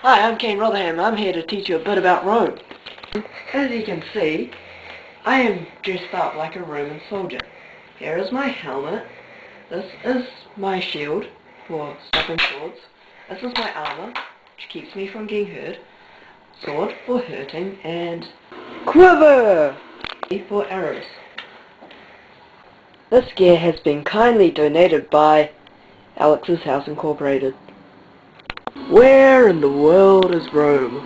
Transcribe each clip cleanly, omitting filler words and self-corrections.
Hi, I'm Kane Rotherham. I'm here to teach you a bit about Rome. As you can see, I am dressed up like a Roman soldier. Here is my helmet. This is my shield for stopping swords. This is my armor, which keeps me from getting hurt. Sword for hurting, and quiver for arrows. This gear has been kindly donated by Alex's House Incorporated. Where in the world is Rome?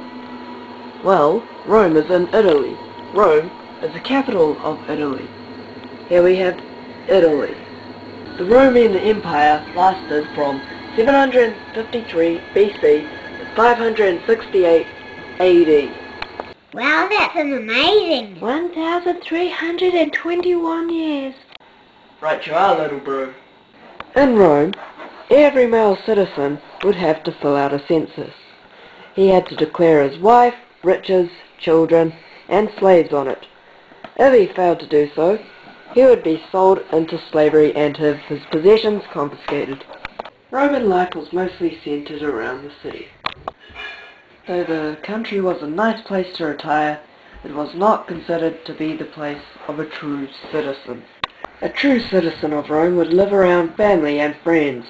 Well, Rome is in Italy. Rome is the capital of Italy. Here we have Italy. The Roman Empire lasted from 753 BC to 568 AD. Wow, that's amazing! 1,321 years. Right you are, little bro. In Rome, every male citizen would have to fill out a census. He had to declare his wife, riches, children, and slaves on it. If he failed to do so, he would be sold into slavery and have his possessions confiscated. Roman life was mostly centered around the city. Though the country was a nice place to retire, it was not considered to be the place of a true citizen. A true citizen of Rome would live around family and friends.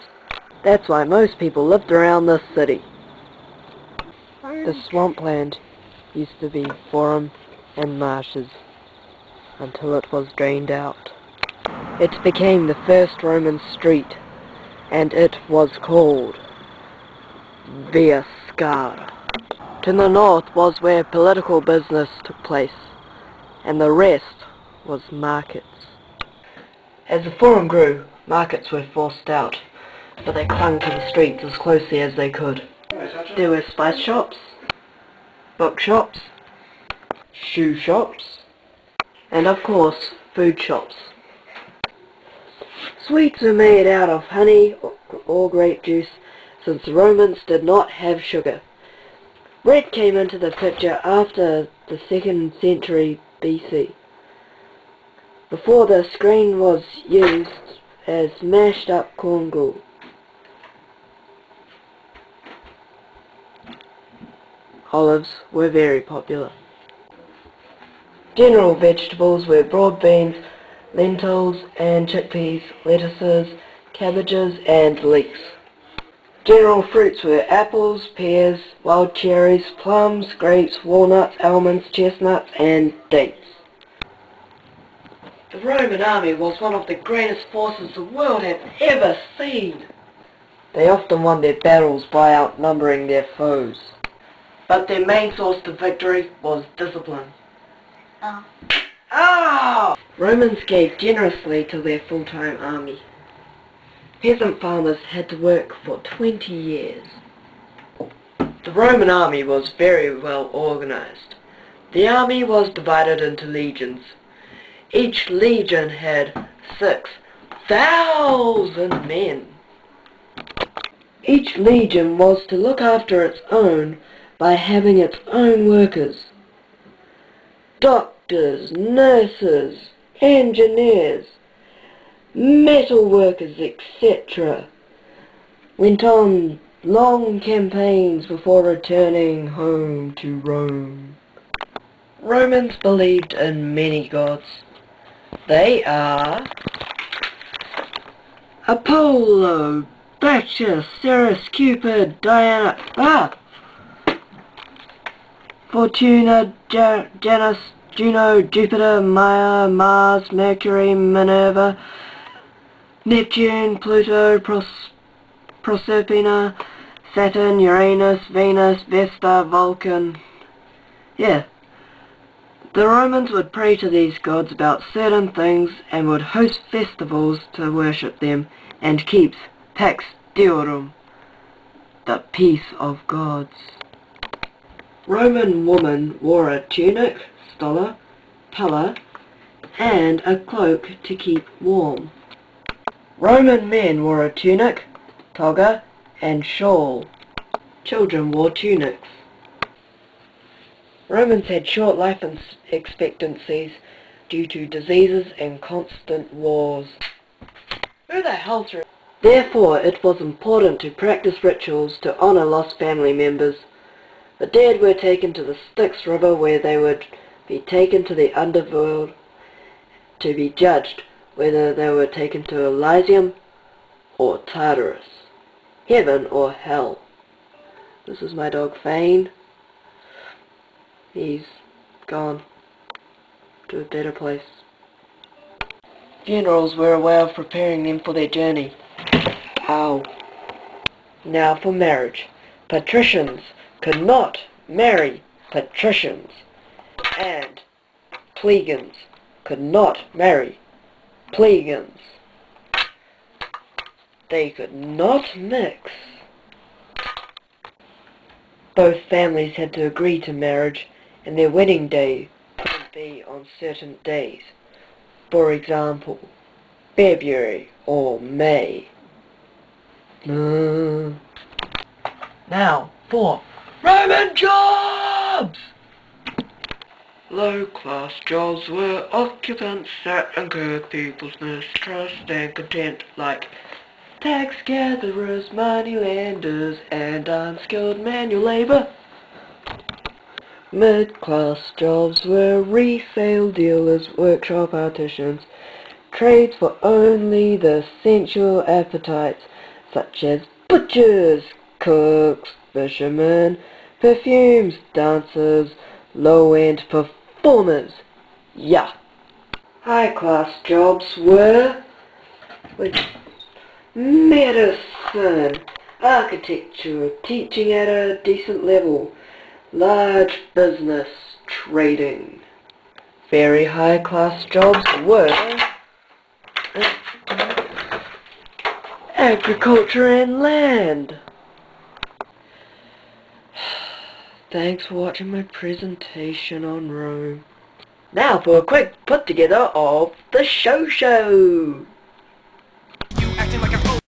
That's why most people lived around this city. The swampland used to be forum and marshes until it was drained out. It became the first Roman street, and it was called Via Scala. To the north was where political business took place, and the rest was markets. As the forum grew, markets were forced out, but they clung to the streets as closely as they could. There were spice shops, bookshops, shoe shops, and of course, food shops. Sweets were made out of honey or grape juice, since the Romans did not have sugar. Bread came into the picture after the 2nd century BC. Before this, grain was used as mashed up corn gruel. Olives were very popular. General vegetables were broad beans, lentils and chickpeas, lettuces, cabbages and leeks. General fruits were apples, pears, wild cherries, plums, grapes, walnuts, almonds, chestnuts and dates. The Roman army was one of the greatest forces the world had ever seen. They often won their battles by outnumbering their foes. But their main source to victory was discipline. Romans gave generously to their full-time army. Peasant farmers had to work for 20 years. The Roman army was very well organized. The army was divided into legions. Each legion had 6,000 men. Each legion was to look after its own by having its own workers. Doctors, nurses, engineers, metal workers, etc. went on long campaigns before returning home to Rome. Romans believed in many gods. They are Apollo, Bacchus, Ceres, Cupid, Diana, Fortuna, Janus, Juno, Jupiter, Maya, Mars, Mercury, Minerva, Neptune, Pluto, Proserpina, Saturn, Uranus, Venus, Vesta, Vulcan. Yeah. The Romans would pray to these gods about certain things and would host festivals to worship them and keep Pax Deorum, the peace of gods. Roman women wore a tunic, stola, tulla, and a cloak to keep warm. Roman men wore a tunic, toga, and shawl. Children wore tunics. Romans had short life expectancies due to diseases and constant wars. Who the hell threw? Therefore, it was important to practice rituals to honor lost family members. The dead were taken to the Styx River, where they would be taken to the underworld to be judged, whether they were taken to Elysium or Tartarus, heaven or hell. This is my dog Fane. He's gone to a better place. Funerals were a way of preparing them for their journey. Ow. Now for marriage. Patricians could not marry patricians, and plebeians could not marry plebeians. They could not mix. Both families had to agree to marriage, and their wedding day couldn't be on certain days. For example, February or May. Now for Roman jobs! Low-class jobs were occupants that incurred people's mistrust and contempt, like tax gatherers, moneylenders, and unskilled manual labour. Mid-class jobs were resale dealers, workshop artisans, trades for only the sensual appetites, such as butchers, cooks, fishermen, perfumes, dancers, low-end performers. Yeah. High-class jobs were medicine, architecture, teaching at a decent level, large business, trading. Very high-class jobs were agriculture and land. Thanks for watching my presentation on Rome. Now for a quick put together of the show. You acting like a